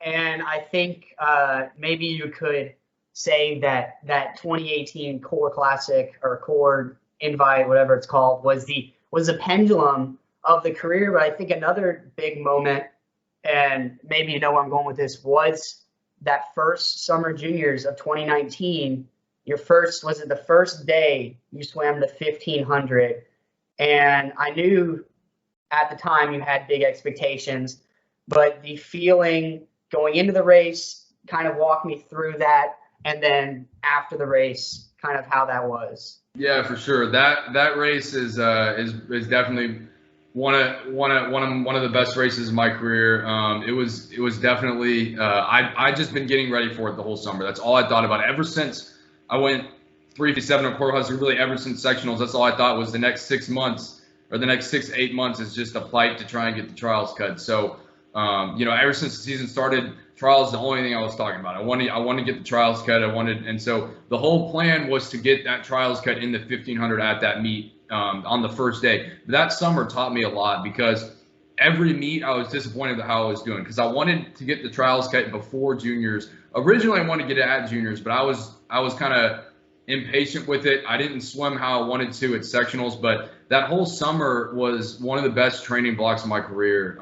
And I think maybe you could say that that 2018 Core Classic or Core Invite, whatever it's called, was the pendulum of the career. But I think another big moment, and maybe you know where I'm going with this, was that first Summer Juniors of 2019. Your first, was it the first day you swam the 1500? And I knew at the time you had big expectations, but the feeling going into the race, kind of walk me through that, and then after the race, kind of how that was. Yeah, for sure. That race is definitely one of the best races of my career. It was definitely I just been getting ready for it the whole summer. That's all I thought about ever since I went 357 on Core Husky. Really, ever since sectionals, that's all I thought was the next 6 months or the next 6 to 8 months is just a fight to try and get the trials cut. So, ever since the season started, trials is the only thing I was talking about. I want to get the trials cut. And so the whole plan was to get that trials cut in the 1500 at that meet on the first day. But that summer taught me a lot because every meet I was disappointed with how I was doing because I wanted to get the trials cut before juniors. Originally, I wanted to get it at juniors, but I was kind of impatient with it. I didn't swim how I wanted to at sectionals, but that whole summer was one of the best training blocks of my career.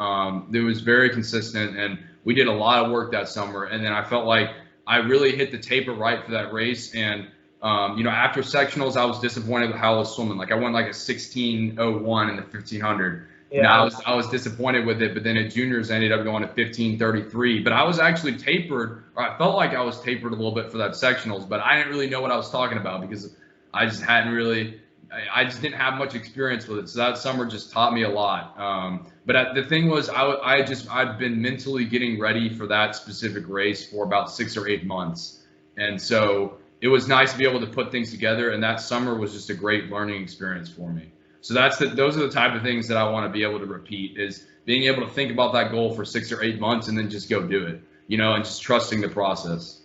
It was very consistent, and we did a lot of work that summer. And then I felt like I really hit the taper right for that race. And after sectionals, I was disappointed with how I was swimming. Like I went like a 16:01 in the 1500. Yeah. And I was disappointed with it, but then at juniors I ended up going to 15:33. But I was actually tapered, or I felt like I was tapered a little bit for that sectionals, but I didn't really know what I was talking about because I just didn't have much experience with it. So that summer just taught me a lot. But the thing was, I'd been mentally getting ready for that specific race for about 6 or 8 months, and so it was nice to be able to put things together. And that summer was just a great learning experience for me. So those are the type of things that I want to be able to repeat, is being able to think about that goal for 6 or 8 months and then just go do it, and just trusting the process.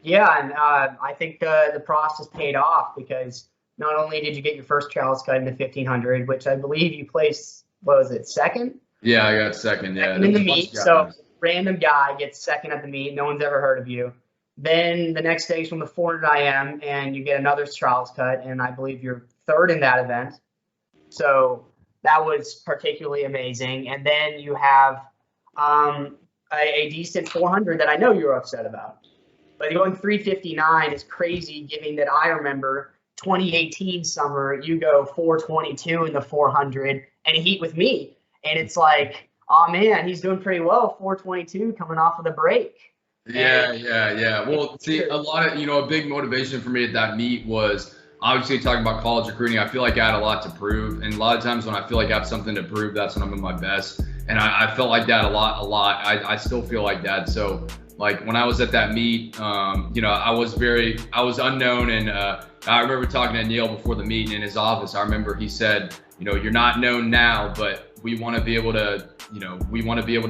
Yeah, and I think the process paid off because not only did you get your first trials cut in the 1500, which I believe you placed, what was it, second? Yeah, I got second. Yeah, second in the meet. So random guy gets second at the meet. No one's ever heard of you. Then the next stage from the 400 IM, and you get another trials cut, and I believe you're third in that event. So that was particularly amazing. And then you have a decent 400 that I know you're upset about. But going 359 is crazy, given that I remember 2018 summer, you go 422 in the 400 and heat with me. And it's like, oh, man, he's doing pretty well, 422 coming off of the break. Yeah. Well, see, a big motivation for me at that meet was obviously talking about college recruiting. I feel like I had a lot to prove. And a lot of times when I feel like I have something to prove, that's when I'm at my best. And I felt like that a lot. I still feel like that. So like when I was at that meet, I was unknown. And I remember talking to Neil before the meet in his office. I remember he said, you're not known now, but we want to be able to,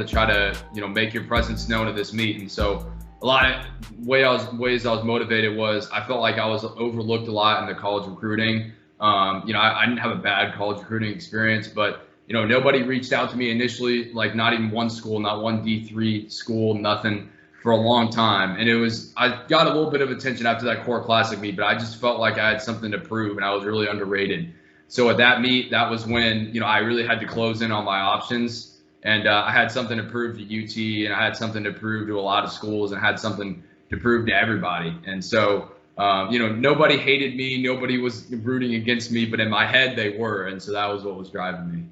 try to, make your presence known at this meet. And so a lot of ways I was motivated was I felt like I was overlooked a lot in the college recruiting. I didn't have a bad college recruiting experience, but nobody reached out to me initially, like not even one school, not one D3 school, nothing for a long time. And I got a little bit of attention after that Core Classic meet, but I just felt like I had something to prove and I was really underrated. So at that meet, that was when, I really had to close in on my options. And I had something to prove to UT, and I had something to prove to a lot of schools, and I had something to prove to everybody. And so, nobody hated me, nobody was rooting against me, but in my head they were. And so that was what was driving me.